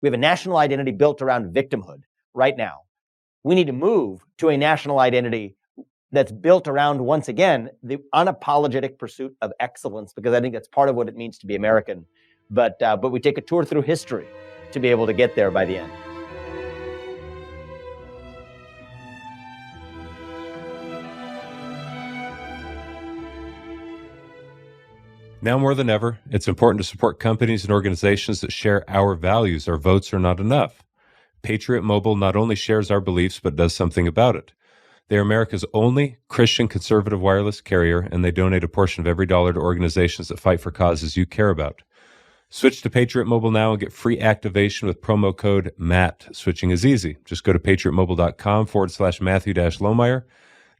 We have a national identity built around victimhood right now. We need to move to a national identity that's built around, once again, the unapologetic pursuit of excellence, because I think that's part of what it means to be American. But we take a tour through history to be able to get there by the end. Now more than ever, it's important to support companies and organizations that share our values. Our votes are not enough. Patriot Mobile not only shares our beliefs, but does something about it. They are America's only Christian conservative wireless carrier, and they donate a portion of every dollar to organizations that fight for causes you care about. Switch to Patriot Mobile now and get free activation with promo code MATT. Switching is easy. Just go to patriotmobile.com/Matthew-Lohmeier.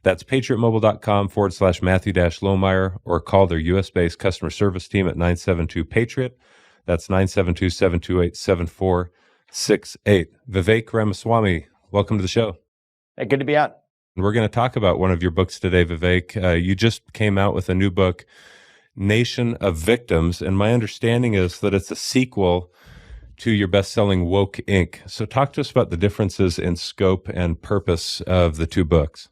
That's patriotmobile.com/Matthew-Lohmeier, or call their U.S.-based customer service team at 972-PATRIOT. That's 972-728-7468. Vivek Ramaswamy, welcome to the show. Hey, good to be on. We're going to talk about one of your books today, Vivek. You just came out with a new book, Nation of Victims, and my understanding is that it's a sequel to your best-selling Woke Inc. So talk to us about the differences in scope and purpose of the two books.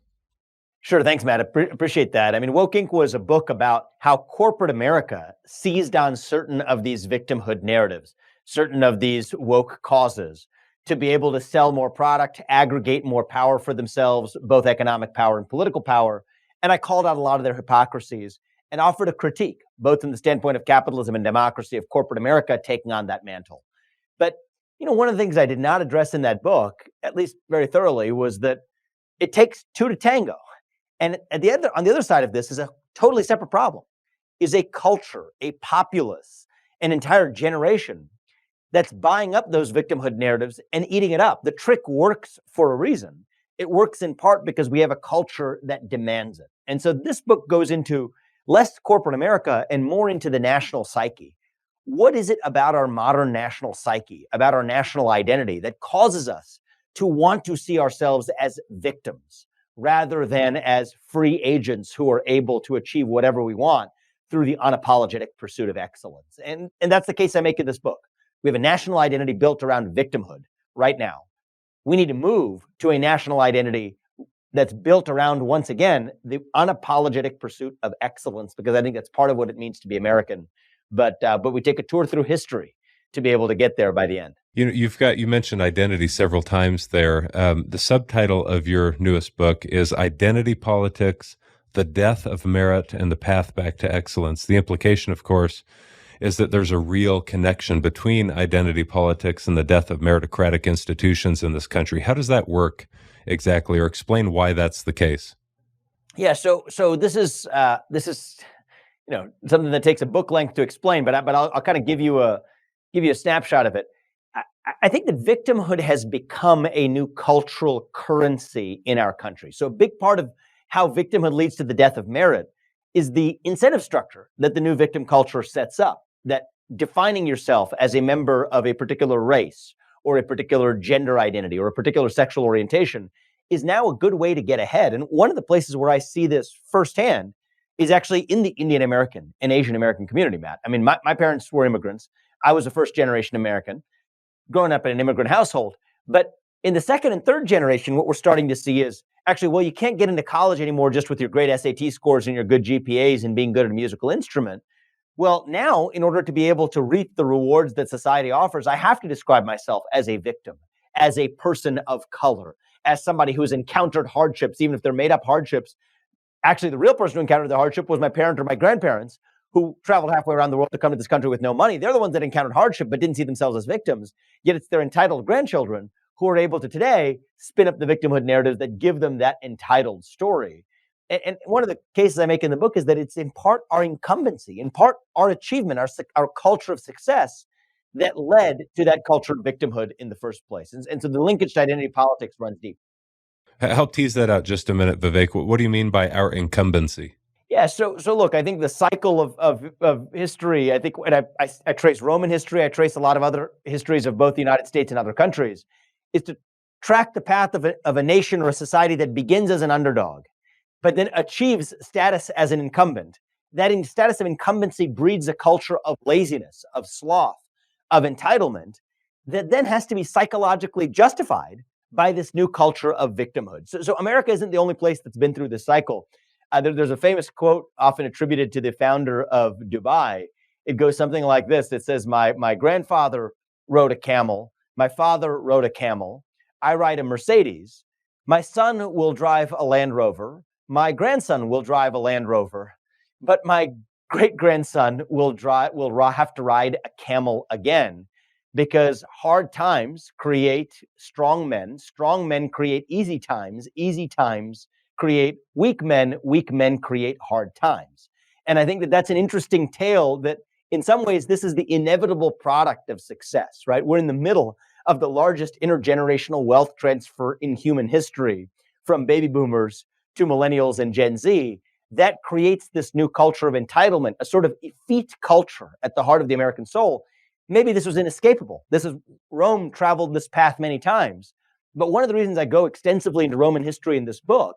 Sure. Thanks, Matt. Appreciate that. I mean, Woke Inc. was a book about how corporate America seized on certain of these victimhood narratives, certain of these woke causes, to be able to sell more product, aggregate more power for themselves, both economic power and political power. And I called out a lot of their hypocrisies and offered a critique, both from the standpoint of capitalism and democracy, of corporate America taking on that mantle. But, one of the things I did not address in that book, at least very thoroughly, was that it takes two to tango. And on the other side of this is a totally separate problem, is a culture, a populace, an entire generation that's buying up those victimhood narratives and eating it up. The trick works for a reason. It works in part because we have a culture that demands it. And so this book goes into less corporate America and more into the national psyche. What is it about our modern national psyche, about our national identity, that causes us to want to see ourselves as victims rather than as free agents who are able to achieve whatever we want through the unapologetic pursuit of excellence? And that's the case I make in this book. We have a national identity built around victimhood right now. We need to move to a national identity that's built around, once again, the unapologetic pursuit of excellence, because I think that's part of what it means to be American. But we take a tour through history to be able to get there by the end. You mentioned identity several times there. The subtitle of your newest book is Identity Politics, The Death of Merit and the Path Back to Excellence. The implication, of course, is that there's a real connection between identity politics and the death of meritocratic institutions in this country. How does that work exactly, or explain why that's the case? Yeah, so this is something that takes a book length to explain, but I'll kind of give you a snapshot of it. I think that victimhood has become a new cultural currency in our country. So a big part of how victimhood leads to the death of merit is the incentive structure that the new victim culture sets up, that defining yourself as a member of a particular race or a particular gender identity or a particular sexual orientation is now a good way to get ahead. And one of the places where I see this firsthand is actually in the Indian American and Asian American community, Matt. I mean, my parents were immigrants. I was a first generation American growing up in an immigrant household. But in the second and third generation, what we're starting to see is actually, well, you can't get into college anymore just with your great SAT scores and your good GPAs and being good at a musical instrument. Well, now, in order to be able to reap the rewards that society offers, I have to describe myself as a victim, as a person of color, as somebody who's encountered hardships, even if they're made up hardships. Actually, the real person who encountered the hardship was my parent or my grandparents, who traveled halfway around the world to come to this country with no money. They're the ones that encountered hardship but didn't see themselves as victims. Yet it's their entitled grandchildren who are able to today spin up the victimhood narratives that give them that entitled story. And one of the cases I make in the book is that it's in part our incumbency, in part our achievement, our culture of success that led to that culture of victimhood in the first place. And so the linkage to identity politics runs deep. Help tease that out just a minute, Vivek. What do you mean by our incumbency? Yeah, so look, I think the cycle of history, I think when I trace Roman history, I trace a lot of other histories of both the United States and other countries, is to track the path of a nation or a society that begins as an underdog, but then achieves status as an incumbent. That in status of incumbency breeds a culture of laziness, of sloth, of entitlement that then has to be psychologically justified by this new culture of victimhood. So America isn't the only place that's been through this cycle. There's a famous quote often attributed to the founder of Dubai. It goes something like this. It says, my grandfather rode a camel. My father rode a camel. I ride a Mercedes. My son will drive a Land Rover. My grandson will drive a Land Rover. But my great-grandson will have to ride a camel again, because hard times create strong men create easy times create weak men create hard times. And I think that that's an interesting tale, that in some ways this is the inevitable product of success, right? We're in the middle of the largest intergenerational wealth transfer in human history, from baby boomers to millennials and Gen Z. That creates this new culture of entitlement, a sort of effete culture at the heart of the American soul. Maybe this was inescapable. Rome traveled this path many times. But one of the reasons I go extensively into Roman history in this book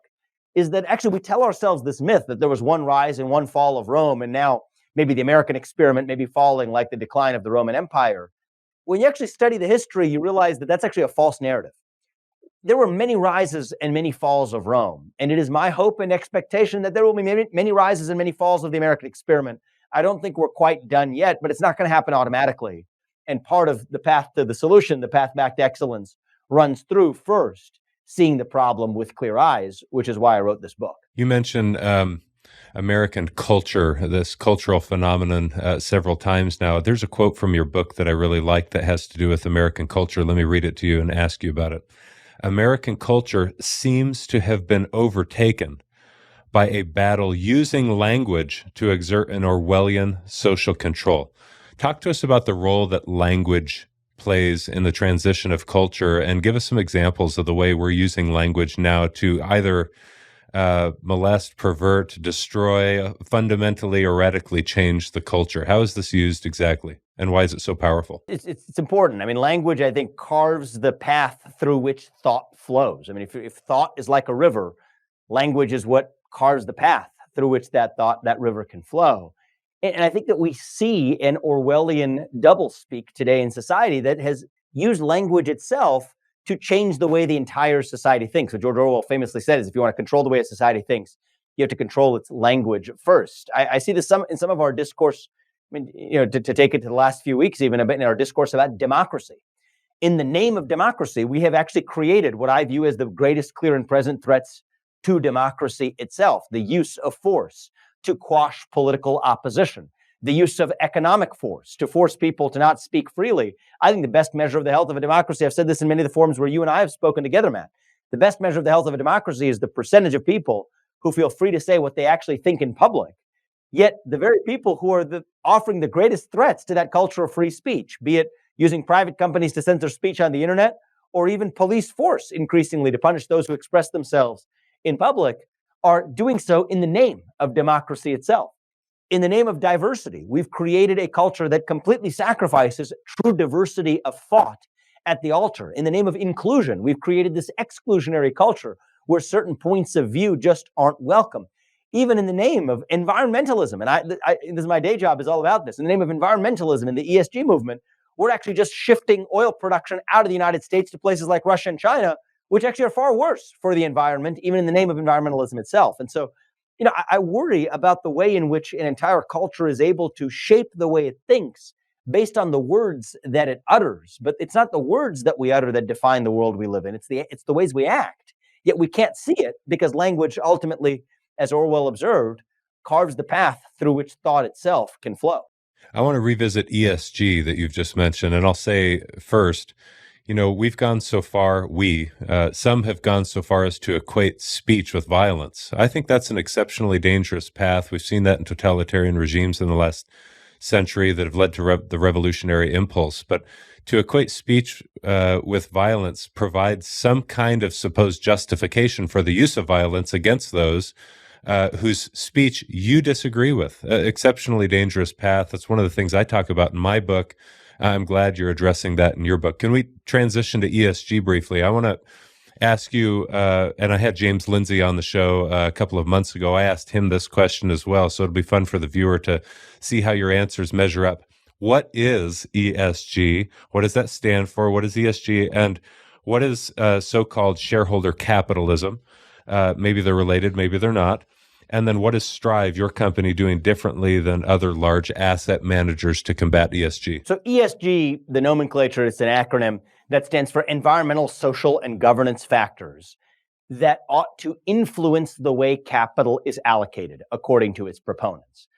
is that actually we tell ourselves this myth that there was one rise and one fall of Rome, and now maybe the American experiment may be falling like the decline of the Roman Empire. When you actually study the history, you realize that that's actually a false narrative. There were many rises and many falls of Rome, and it is my hope and expectation that there will be many rises and many falls of the American experiment. I don't think we're quite done yet, but it's not going to happen automatically. And part of the path to the solution, the path back to excellence, runs through first seeing the problem with clear eyes, which is why I wrote this book. You mentioned American culture, this cultural phenomenon, several times now. There's a quote from your book that I really like that has to do with American culture. Let me read it to you and ask you about it. American culture seems to have been overtaken by a battle using language to exert an Orwellian social control. Talk to us about the role that language plays in the transition of culture, and give us some examples of the way we're using language now to either molest, pervert, destroy, fundamentally or radically change the culture. How is this used exactly? And why is it so powerful? It's important. I mean, language, I think, carves the path through which thought flows. I mean, if thought is like a river, language is what carves the path through which that river can flow. And I think that we see an Orwellian doublespeak today in society that has used language itself to change the way the entire society thinks. What George Orwell famously said is, if you want to control the way a society thinks, you have to control its language first. I see this in some of our discourse. I mean, to take it to the last few weeks, even a bit in our discourse about democracy. In the name of democracy, we have actually created what I view as the greatest clear and present threats to democracy itself: the use of force to quash political opposition, the use of economic force to force people to not speak freely. I think the best measure of the health of a democracy, I've said this in many of the forums where you and I have spoken together, Matt, the best measure of the health of a democracy is the percentage of people who feel free to say what they actually think in public. Yet the very people who are offering the greatest threats to that culture of free speech, be it using private companies to censor speech on the internet, or even police force increasingly to punish those who express themselves in public, are doing so in the name of democracy itself. In the name of diversity, we've created a culture that completely sacrifices true diversity of thought at the altar. In the name of inclusion, we've created this exclusionary culture where certain points of view just aren't welcome. Even in the name of environmentalism, and this is my day job, is all about this. In the name of environmentalism and the ESG movement, we're actually just shifting oil production out of the United States to places like Russia and China, which actually are far worse for the environment, even in the name of environmentalism itself. And so, I worry about the way in which an entire culture is able to shape the way it thinks based on the words that it utters. But it's not the words that we utter that define the world we live in. It's the ways we act. Yet we can't see it because language ultimately, as Orwell observed, carves the path through which thought itself can flow. I want to revisit ESG that you've just mentioned. And I'll say first, we've gone so far, some have gone so far as to equate speech with violence. I think that's an exceptionally dangerous path. We've seen that in totalitarian regimes in the last century that have led to the revolutionary impulse. But to equate speech with violence provides some kind of supposed justification for the use of violence against those whose speech you disagree with. Exceptionally dangerous path. That's one of the things I talk about in my book. I'm glad you're addressing that in your book. Can we transition to ESG briefly? I want to ask you, and I had James Lindsay on the show a couple of months ago. I asked him this question as well, so it'll be fun for the viewer to see how your answers measure up. what is ESG? What does that stand for? What is ESG? And what is so-called shareholder capitalism? Maybe they're related, maybe they're not. And then what is Strive, your company, doing differently than other large asset managers to combat ESG? So ESG, the nomenclature, it's an acronym that stands for environmental, social, and governance factors that ought to influence the way capital is allocated, according to its proponents.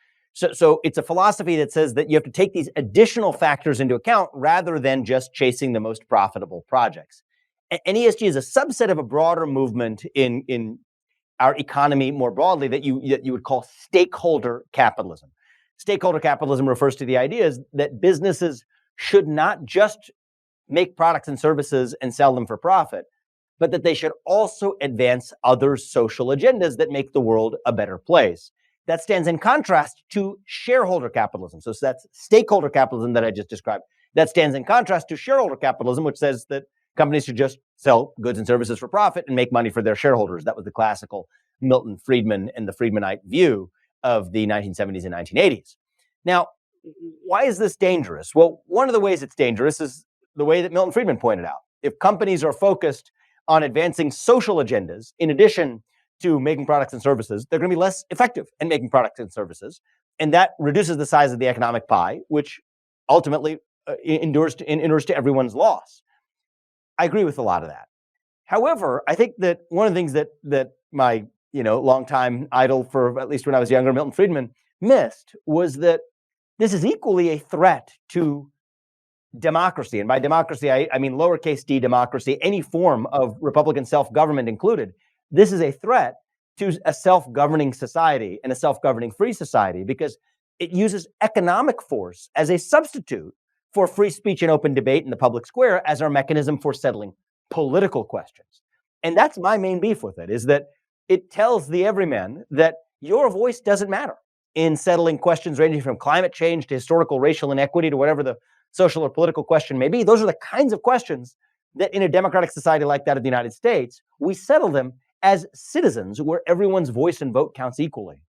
So it's a philosophy that says that you have to take these additional factors into account rather than just chasing the most profitable projects. And ESG is a subset of a broader movement in our economy more broadly that you would call stakeholder capitalism. Stakeholder capitalism refers to the ideas that businesses should not just make products and services and sell them for profit, but that they should also advance other social agendas that make the world a better place. That stands in contrast to shareholder capitalism. So that's stakeholder capitalism that I just described. That stands in contrast to shareholder capitalism, which says that companies should just sell goods and services for profit and make money for their shareholders. That was the classical Milton Friedman and the Friedmanite view of the 1970s and 1980s. Now, why is this dangerous? Well, one of the ways it's dangerous is the way that Milton Friedman pointed out. If companies are focused on advancing social agendas, in addition to making products and services, they're going to be less effective in making products and services. And that reduces the size of the economic pie, which ultimately endures to everyone's loss. I agree with a lot of that. However, I think that one of the things that my longtime idol, for at least when I was younger, Milton Friedman, missed was that this is equally a threat to democracy. And by democracy, I mean lowercase d democracy, any form of Republican self-government included. This is a threat to a self-governing society and a self-governing free society because it uses economic force as a substitute for free speech and open debate in the public square as our mechanism for settling political questions. And that's my main beef with it, is that it tells the everyman that your voice doesn't matter in settling questions ranging from climate change to historical racial inequity to whatever the social or political question may be. Those are the kinds of questions that in a democratic society like that of the United States, we settle them as citizens where everyone's voice and vote counts equally.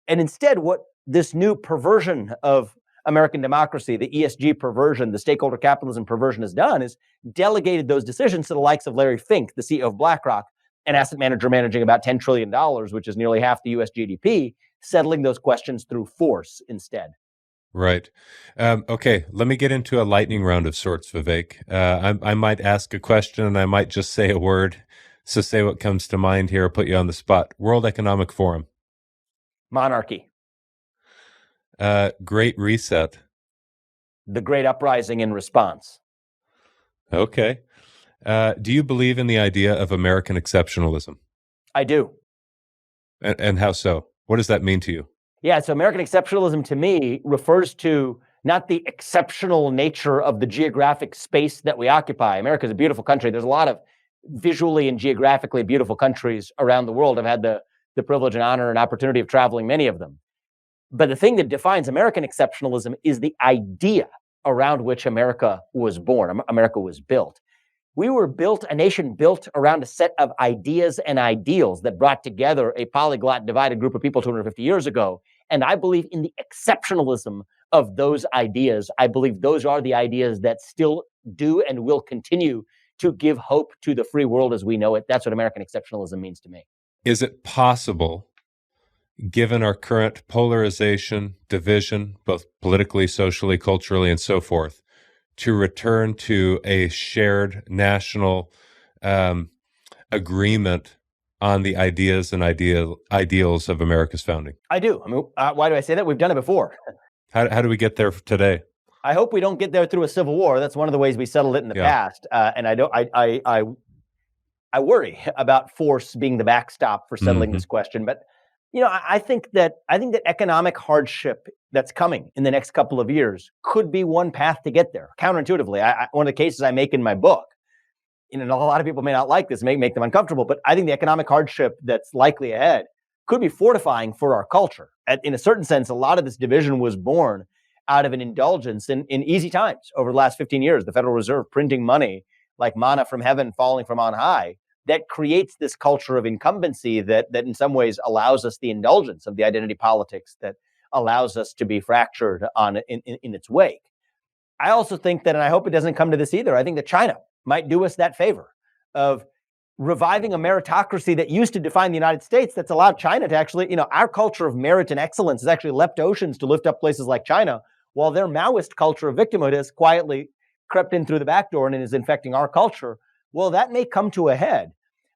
And instead, what this new perversion of American democracy, the ESG perversion, the stakeholder capitalism perversion has done is delegated those decisions to the likes of Larry Fink, the CEO of BlackRock, an asset manager managing about $10 trillion, which is nearly half the US GDP, settling those questions through force instead. Right. Okay, let me get into a lightning round of sorts, Vivek. I might ask a question and I might just say a word. So say what comes to mind here. I'll put you on the spot. World Economic Forum. Monarchy. Great Reset. The Great Uprising in Response. Okay. Do you believe in the idea of American exceptionalism? I do. And how so? What does that mean to you? Yeah, so American exceptionalism to me refers to not the exceptional nature of the geographic space that we occupy. America is a beautiful country. There's a lot of visually and geographically beautiful countries around the world. I've had the privilege and honor and opportunity of traveling many of them. But the thing that defines American exceptionalism is the idea around which America was born, America was built. We were built, a nation built around a set of ideas and ideals that brought together a polyglot, divided group of people 250 years ago. And I believe in the exceptionalism of those ideas. I believe those are the ideas that still do and will continue to give hope to the free world as we know it. That's what American exceptionalism means to me. Is it possible, given our current polarization, division, both politically, socially, culturally, and so forth, to return to a shared national agreement on the ideas and ideals of America's founding? I do. I mean, why do I say that? We've done it before. How do we get there today? I hope we don't get there through a civil war. That's one of the ways we settled it in the past. And I worry about force being the backstop for settling this question. But I think that economic hardship that's coming in the next couple of years could be one path to get there. Counterintuitively, one of the cases I make in my book, a lot of people may not like this, may make them uncomfortable, but I think the economic hardship that's likely ahead could be fortifying for our culture. In a certain sense, a lot of this division was born out of an indulgence in easy times over the last 15 years. The Federal Reserve printing money like manna from heaven falling from on high, that creates this culture of incumbency that in some ways allows us the indulgence of the identity politics that allows us to be fractured in its wake. I also think that, and I hope it doesn't come to this either, I think that China might do us that favor of reviving a meritocracy that used to define the United States, that's allowed China to actually, our culture of merit and excellence has actually leapt oceans to lift up places like China, while their Maoist culture of victimhood has quietly crept in through the back door and is infecting our culture. Well, that may come to a head.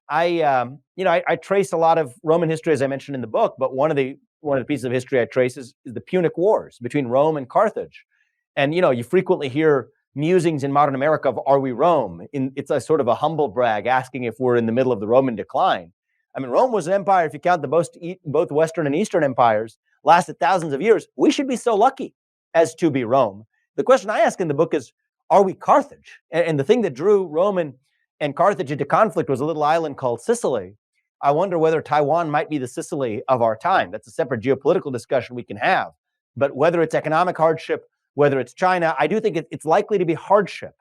I trace a lot of Roman history, as I mentioned in the book, but one of the pieces of history I trace is the Punic Wars between Rome and Carthage. And, you frequently hear musings in modern America of, are we Rome? It's a sort of a humble brag, asking if we're in the middle of the Roman decline. I mean, Rome was an empire, if you count both Western and Eastern empires, lasted thousands of years. We should be so lucky as to be Rome. The question I ask in the book is, are we Carthage? And the thing that drew Rome and Carthage into conflict was a little island called Sicily. I wonder whether Taiwan might be the Sicily of our time. That's a separate geopolitical discussion we can have. But whether it's economic hardship, whether it's China, I do think it's likely to be hardship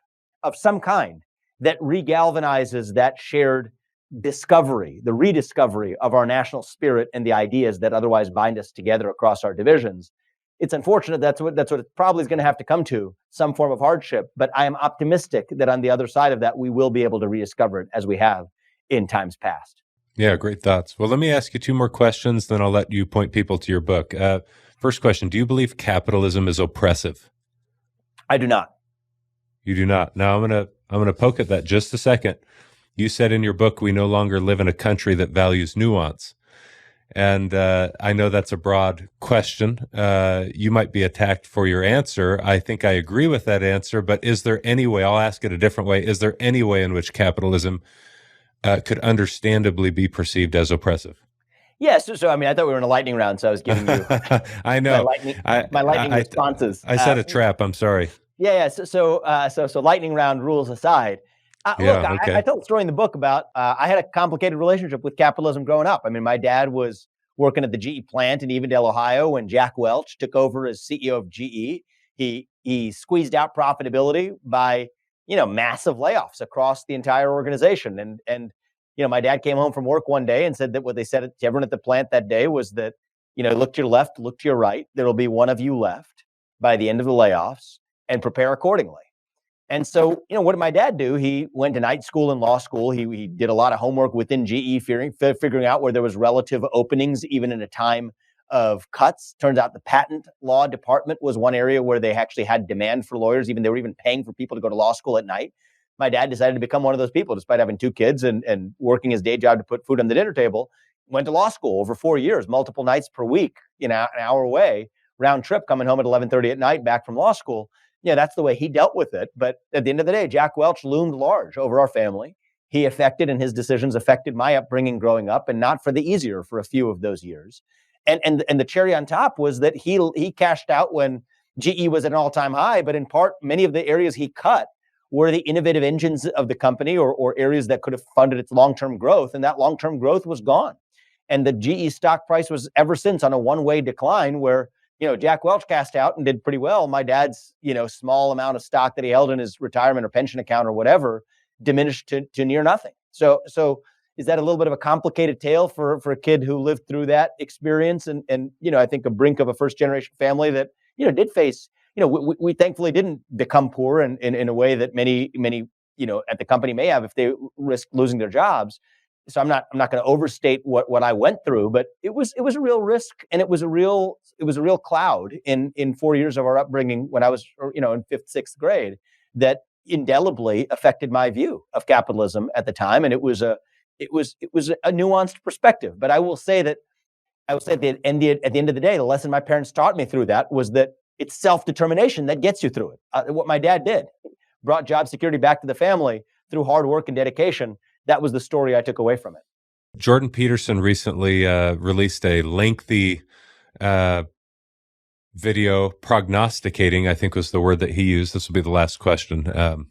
of some kind that regalvanizes that shared discovery, the rediscovery of our national spirit and the ideas that otherwise bind us together across our divisions. It's unfortunate that's what it probably is going to have to come to, some form of hardship. But I am optimistic that on the other side of that, we will be able to rediscover it as we have in times past. Yeah, great thoughts. Well, let me ask you two more questions, then I'll let you point people to your book. First question, do you believe capitalism is oppressive? I do not. You do not. Now I'm gonna poke at that just a second. You said in your book, we no longer live in a country that values nuance. And I know that's a broad question. You might be attacked for your answer. I think I agree with that answer, but is there any way, I'll ask it a different way, is there any way in which capitalism could understandably be perceived as oppressive? Yes. So, I mean, I thought we were in a lightning round, so I was giving you I know. my lightning responses. I set a trap. I'm sorry. Yeah. So lightning round rules aside. Look, okay. I told the story in the book about I had a complicated relationship with capitalism growing up. I mean, my dad was working at the GE plant in Evendale, Ohio, when Jack Welch took over as CEO of GE. He squeezed out profitability by massive layoffs across the entire organization. And my dad came home from work one day and said that what they said to everyone at the plant that day was that look to your left, look to your right. There will be one of you left by the end of the layoffs, and prepare accordingly. And so, what did my dad do? He went to night school and law school. He did a lot of homework within GE, figuring out where there was relative openings, even in a time of cuts. Turns out the patent law department was one area where they actually had demand for lawyers. They were even paying for people to go to law school at night. My dad decided to become one of those people, despite having two kids and working his day job to put food on the dinner table. Went to law school over 4 years, multiple nights per week, an hour away, round trip, coming home at 11:30 at night, back from law school. That's the way he dealt with it. But at the end of the day, Jack Welch loomed large over our family. He affected, and his decisions affected my upbringing growing up, and not for the easier for a few of those years. And the cherry on top was that he cashed out when GE was at an all-time high, but in part, many of the areas he cut were the innovative engines of the company or areas that could have funded its long-term growth, and that long-term growth was gone. And the GE stock price was ever since on a one-way decline where Jack Welch cast out and did pretty well. My dad's, small amount of stock that he held in his retirement or pension account or whatever diminished to near nothing. So is that a little bit of a complicated tale for a kid who lived through that experience? And I think a brink of a first generation family that, did face, we thankfully didn't become poor in a way that many, at the company may have if they risk losing their jobs. So I'm not going to overstate what I went through, but it was a real risk, and it was a real cloud in 4 years of our upbringing when I was in fifth, sixth grade that indelibly affected my view of capitalism at the time, and it was a nuanced perspective. But I will say that at the end of the day, the lesson my parents taught me through that was that it's self-determination that gets you through it. What my dad did brought job security back to the family through hard work and dedication. That was the story I took away from it. Jordan Peterson recently released a lengthy video prognosticating, I think was the word that he used. This will be the last question.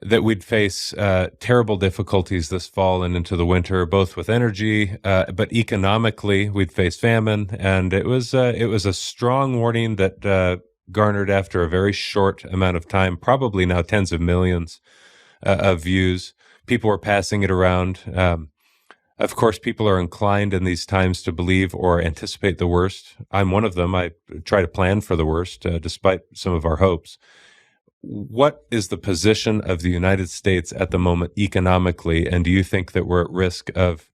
That we'd face terrible difficulties this fall and into the winter, both with energy, but economically we'd face famine. And it was a strong warning that garnered after a very short amount of time, probably now tens of millions of views. People were passing it around. Of course, people are inclined in these times to believe or anticipate the worst. I'm one of them. I try to plan for the worst, despite some of our hopes. What is the position of the United States at the moment economically? And do you think that we're at risk of,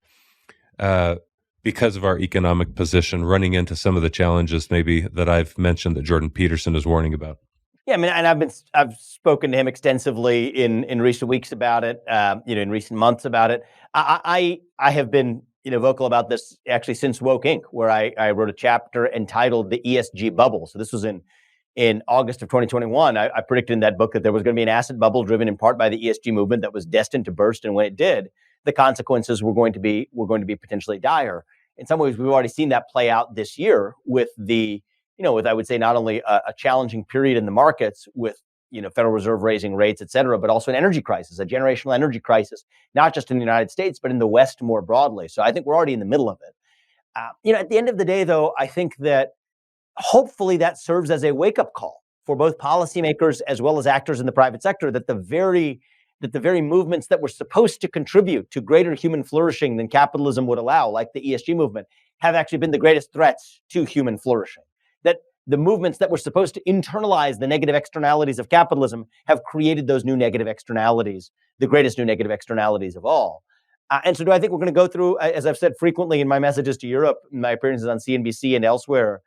because of our economic position, running into some of the challenges maybe that I've mentioned that Jordan Peterson is warning about? Yeah, I mean, and I've spoken to him extensively in recent weeks about it, in recent months about it. I have been vocal about this actually since Woke Inc., where I wrote a chapter entitled "The ESG Bubble." So this was in August of 2021. I predicted in that book that there was going to be an asset bubble driven in part by the ESG movement that was destined to burst, and when it did, the consequences were going to be potentially dire. In some ways, we've already seen that play out this year with with, I would say, not only a challenging period in the markets with, Federal Reserve raising rates, et cetera, but also an energy crisis, a generational energy crisis, not just in the United States, but in the West more broadly. So I think we're already in the middle of it. At the end of the day, though, I think that hopefully that serves as a wake-up call for both policymakers as well as actors in the private sector that the very movements that were supposed to contribute to greater human flourishing than capitalism would allow, like the ESG movement, have actually been the greatest threats to human flourishing. That the movements that were supposed to internalize the negative externalities of capitalism have created those new negative externalities, the greatest new negative externalities of all. And so do I think we're going to go through, as I've said frequently in my messages to Europe, in my appearances on CNBC and elsewhere,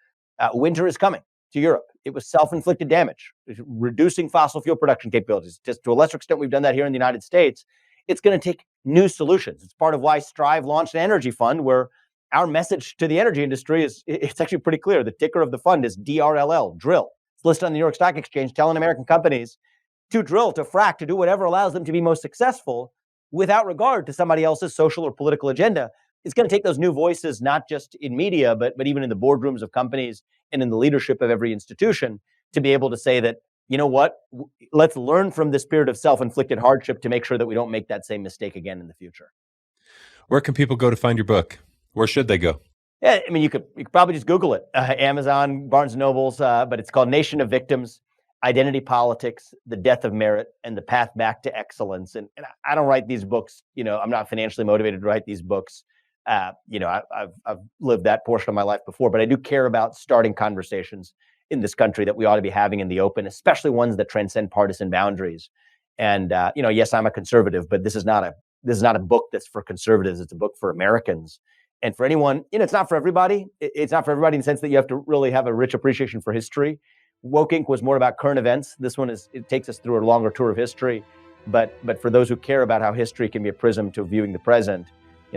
winter is coming to Europe. It was self-inflicted damage, reducing fossil fuel production capabilities. Just to a lesser extent, we've done that here in the United States. It's going to take new solutions. It's part of why Strive launched an energy fund where our message to the energy industry it's actually pretty clear. The ticker of the fund is DRLL, drill. It's listed on the New York Stock Exchange, telling American companies to drill, to frack, to do whatever allows them to be most successful without regard to somebody else's social or political agenda. It's going to take those new voices, not just in media, but even in the boardrooms of companies and in the leadership of every institution, to be able to say that, you know what, let's learn from this period of self-inflicted hardship to make sure that we don't make that same mistake again in the future. Where can people go to find your book? Where should they go? Yeah, I mean, you could probably just Google it, Amazon, Barnes and Nobles, but it's called Nation of Victims, Identity Politics, The Death of Merit, and the Path Back to Excellence. And I don't write these books, I'm not financially motivated to write these books. I've lived that portion of my life before, but I do care about starting conversations in this country that we ought to be having in the open, especially ones that transcend partisan boundaries. And, yes, I'm a conservative, but this is not a book that's for conservatives. It's a book for Americans. And for anyone, it's not for everybody. It's not for everybody in the sense that you have to really have a rich appreciation for history. Woke Inc. was more about current events. This one it takes us through a longer tour of history. But for those who care about how history can be a prism to viewing the present,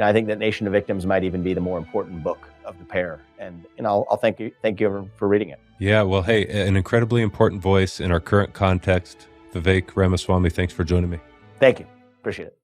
I think that Nation of Victims might even be the more important book of the pair. And I'll thank you for reading it. Yeah, well, hey, an incredibly important voice in our current context. Vivek Ramaswamy, thanks for joining me. Thank you. Appreciate it.